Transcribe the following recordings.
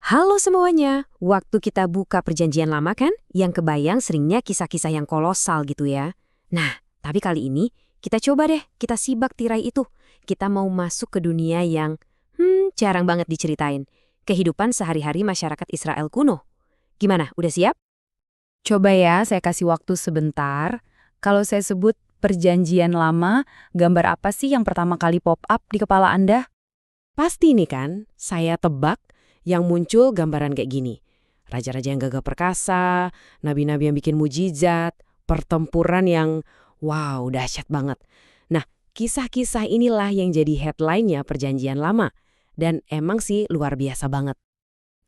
Halo semuanya, waktu kita buka perjanjian lama kan, yang kebayang seringnya kisah-kisah yang kolosal gitu ya. Nah, tapi kali ini kita coba deh, kita simak tirai itu. Kita mau masuk ke dunia yang, jarang banget diceritain. Kehidupan sehari-hari masyarakat Israel kuno. Gimana, udah siap? Coba ya, saya kasih waktu sebentar. Kalau saya sebut perjanjian lama, gambar apa sih yang pertama kali pop up di kepala Anda? Pasti nih kan, saya tebak yang muncul gambaran kayak gini. Raja-raja yang gagah perkasa, nabi-nabi yang bikin mujizat, pertempuran yang wow, dahsyat banget. Nah, kisah-kisah inilah yang jadi headline-nya perjanjian lama. Dan emang sih luar biasa banget.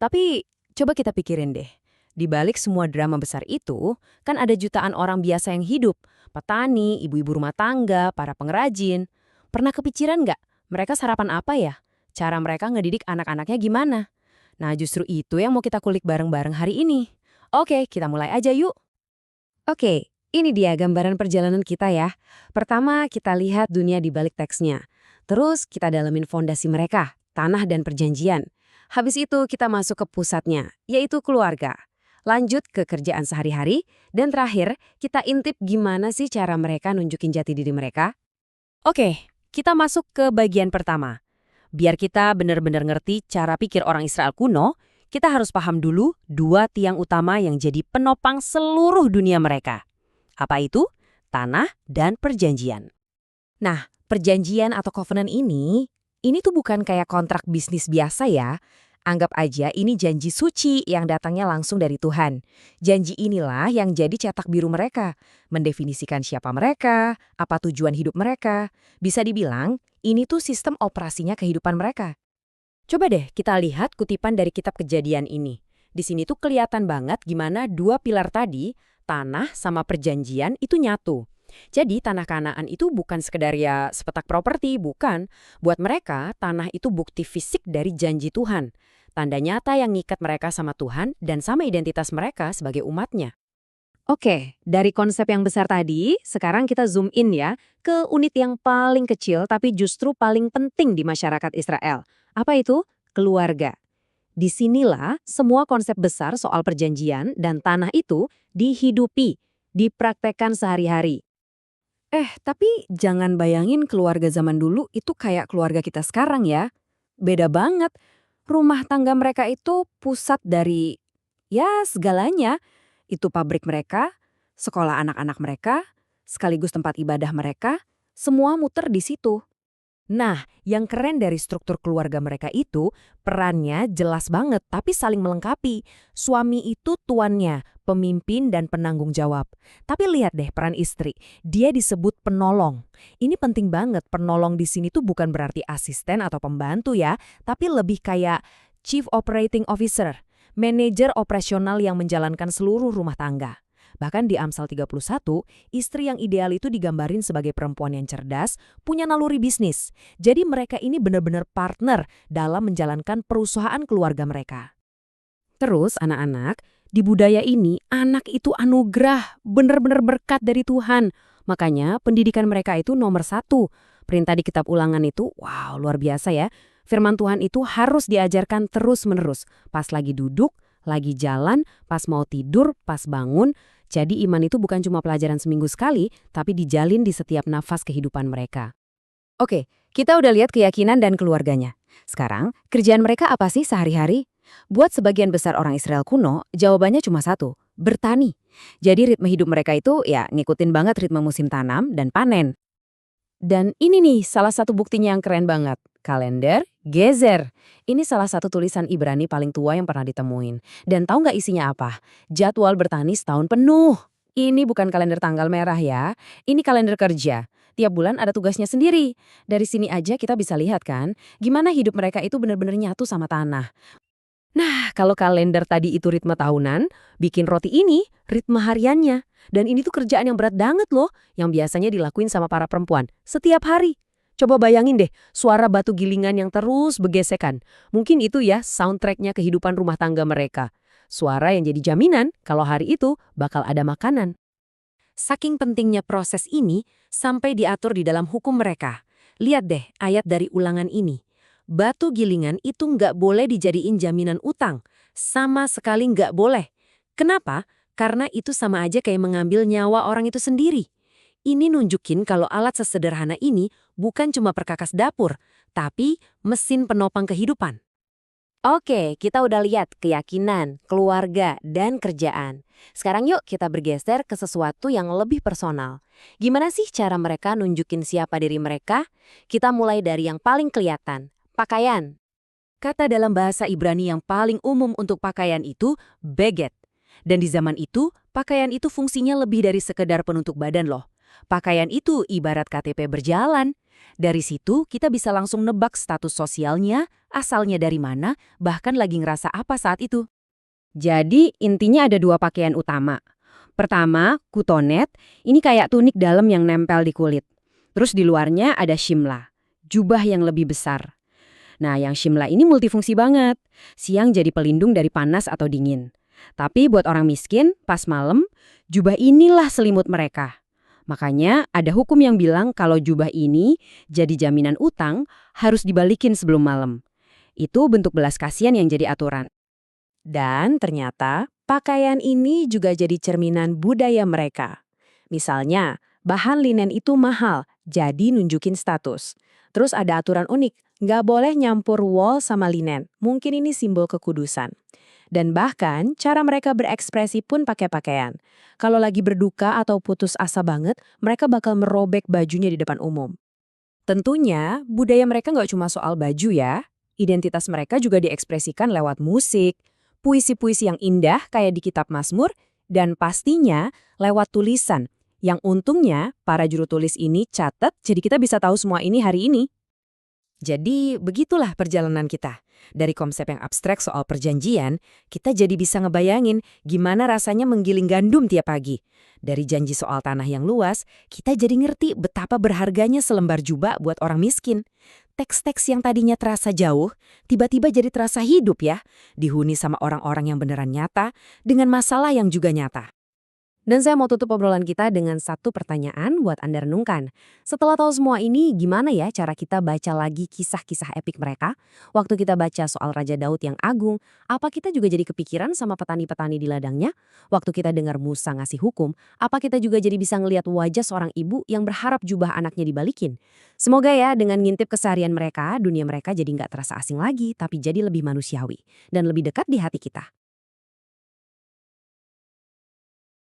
Tapi coba kita pikirin deh. Di balik semua drama besar itu, kan ada jutaan orang biasa yang hidup. Petani, ibu-ibu rumah tangga, para pengrajin. Pernah kepikiran nggak? Mereka sarapan apa ya? Cara mereka ngedidik anak-anaknya gimana? Nah, justru itu yang mau kita kulik bareng-bareng hari ini. Oke, kita mulai aja yuk. Oke, ini dia gambaran perjalanan kita ya. Pertama, kita lihat dunia di balik teksnya. Terus kita dalamin fondasi mereka, tanah dan perjanjian. Habis itu kita masuk ke pusatnya, yaitu keluarga. Lanjut ke kerjaan sehari-hari, dan terakhir kita intip gimana sih cara mereka nunjukin jati diri mereka. Oke, kita masuk ke bagian pertama. Biar kita benar-benar ngerti cara pikir orang Israel kuno, kita harus paham dulu dua tiang utama yang jadi penopang seluruh dunia mereka. Apa itu? Tanah dan perjanjian. Nah, perjanjian atau covenant ini tuh bukan kayak kontrak bisnis biasa ya. Anggap aja ini janji suci yang datangnya langsung dari Tuhan. Janji inilah yang jadi cetak biru mereka, mendefinisikan siapa mereka, apa tujuan hidup mereka. Bisa dibilang, ini tuh sistem operasinya kehidupan mereka. Coba deh kita lihat kutipan dari kitab Kejadian ini. Di sini tuh kelihatan banget gimana dua pilar tadi, tanah sama perjanjian itu nyatu. Jadi tanah Kanaan itu bukan sekedar ya sepetak properti, bukan. Buat mereka, tanah itu bukti fisik dari janji Tuhan. Tanda nyata yang ngikat mereka sama Tuhan dan sama identitas mereka sebagai umatnya. Oke, dari konsep yang besar tadi, sekarang kita zoom in ya ke unit yang paling kecil tapi justru paling penting di masyarakat Israel. Apa itu? Keluarga. Disinilah semua konsep besar soal perjanjian dan tanah itu dihidupi, dipraktekkan sehari-hari. Tapi jangan bayangin keluarga zaman dulu itu kayak keluarga kita sekarang ya. Beda banget. Rumah tangga mereka itu pusat dari, ya segalanya. Itu pabrik mereka, sekolah anak-anak mereka, sekaligus tempat ibadah mereka, semua muter di situ. Nah, yang keren dari struktur keluarga mereka itu, perannya jelas banget tapi saling melengkapi. Suami itu tuannya, pemimpin dan penanggung jawab. Tapi lihat deh peran istri, dia disebut penolong. Ini penting banget, penolong di sini tuh bukan berarti asisten atau pembantu ya, tapi lebih kayak Chief Operating Officer, manajer operasional yang menjalankan seluruh rumah tangga. Bahkan di Amsal 31, istri yang ideal itu digambarin sebagai perempuan yang cerdas, punya naluri bisnis. Jadi mereka ini benar-benar partner dalam menjalankan perusahaan keluarga mereka. Terus anak-anak, di budaya ini anak itu anugerah, benar-benar berkat dari Tuhan. Makanya pendidikan mereka itu nomor satu. Perintah di kitab Ulangan itu, wow luar biasa ya. Firman Tuhan itu harus diajarkan terus-menerus. Pas lagi duduk, lagi jalan, pas mau tidur, pas bangun. Jadi iman itu bukan cuma pelajaran seminggu sekali, tapi dijalin di setiap nafas kehidupan mereka. Oke, kita udah lihat keyakinan dan keluarganya. Sekarang, kerjaan mereka apa sih sehari-hari? Buat sebagian besar orang Israel kuno, jawabannya cuma satu, bertani. Jadi ritme hidup mereka itu ya ngikutin banget ritme musim tanam dan panen. Dan ini nih salah satu buktinya yang keren banget. Kalender Gezer. Ini salah satu tulisan Ibrani paling tua yang pernah ditemuin. Dan tahu nggak isinya apa? Jadwal bertani setahun penuh. Ini bukan kalender tanggal merah ya. Ini kalender kerja. Tiap bulan ada tugasnya sendiri. Dari sini aja kita bisa lihat kan, gimana hidup mereka itu benar-benar nyatu sama tanah. Nah, kalau kalender tadi itu ritme tahunan, bikin roti ini ritme hariannya. Dan ini tuh kerjaan yang berat banget loh, yang biasanya dilakuin sama para perempuan setiap hari. Coba bayangin deh, suara batu gilingan yang terus bergesekan. Mungkin itu ya soundtracknya kehidupan rumah tangga mereka. Suara yang jadi jaminan kalau hari itu bakal ada makanan. Saking pentingnya proses ini sampai diatur di dalam hukum mereka. Lihat deh ayat dari Ulangan ini. Batu gilingan itu nggak boleh dijadiin jaminan utang, Sama sekali nggak boleh. Kenapa? Karena itu sama aja kayak mengambil nyawa orang itu sendiri. Ini nunjukin kalau alat sesederhana ini bukan cuma perkakas dapur, tapi mesin penopang kehidupan. Oke, kita udah lihat keyakinan, keluarga, dan kerjaan. Sekarang yuk kita bergeser ke sesuatu yang lebih personal. Gimana sih cara mereka nunjukin siapa diri mereka? Kita mulai dari yang paling kelihatan, pakaian. Kata dalam bahasa Ibrani yang paling umum untuk pakaian itu beged. Dan di zaman itu, pakaian itu fungsinya lebih dari sekedar penutup badan loh. Pakaian itu ibarat KTP berjalan. Dari situ kita bisa langsung nebak status sosialnya, asalnya dari mana, bahkan lagi ngerasa apa saat itu. Jadi intinya ada dua pakaian utama. Pertama, kutonet, ini kayak tunik dalam yang nempel di kulit. Terus di luarnya ada shimla, jubah yang lebih besar. Nah, yang shimla ini multifungsi banget. Siang jadi pelindung dari panas atau dingin. Tapi buat orang miskin, pas malam, jubah inilah selimut mereka. Makanya ada hukum yang bilang kalau jubah ini jadi jaminan utang harus dibalikin sebelum malam. Itu bentuk belas kasihan yang jadi aturan. Dan ternyata pakaian ini juga jadi cerminan budaya mereka. Misalnya, bahan linen itu mahal, jadi nunjukin status. Terus ada aturan unik, nggak boleh nyampur wol sama linen. Mungkin ini simbol kekudusan. Dan bahkan cara mereka berekspresi pun pakai pakaian. Kalau lagi berduka atau putus asa banget, mereka bakal merobek bajunya di depan umum. Tentunya, budaya mereka nggak cuma soal baju ya. Identitas mereka juga diekspresikan lewat musik, puisi-puisi yang indah kayak di kitab Mazmur, dan pastinya lewat tulisan. Yang untungnya, para juru tulis ini catat, jadi kita bisa tahu semua ini hari ini. Jadi, begitulah perjalanan kita. Dari konsep yang abstrak soal perjanjian, kita jadi bisa ngebayangin gimana rasanya menggiling gandum tiap pagi. Dari janji soal tanah yang luas, kita jadi ngerti betapa berharganya selembar jubah buat orang miskin. Teks-teks yang tadinya terasa jauh, tiba-tiba jadi terasa hidup ya. Dihuni sama orang-orang yang beneran nyata, dengan masalah yang juga nyata. Dan saya mau tutup obrolan kita dengan satu pertanyaan buat Anda renungkan. Setelah tahu semua ini, gimana ya cara kita baca lagi kisah-kisah epik mereka? Waktu kita baca soal Raja Daud yang agung, apa kita juga jadi kepikiran sama petani-petani di ladangnya? Waktu kita dengar Musa ngasih hukum, apa kita juga jadi bisa ngelihat wajah seorang ibu yang berharap jubah anaknya dibalikin? Semoga ya dengan ngintip keseharian mereka, dunia mereka jadi nggak terasa asing lagi, tapi jadi lebih manusiawi dan lebih dekat di hati kita.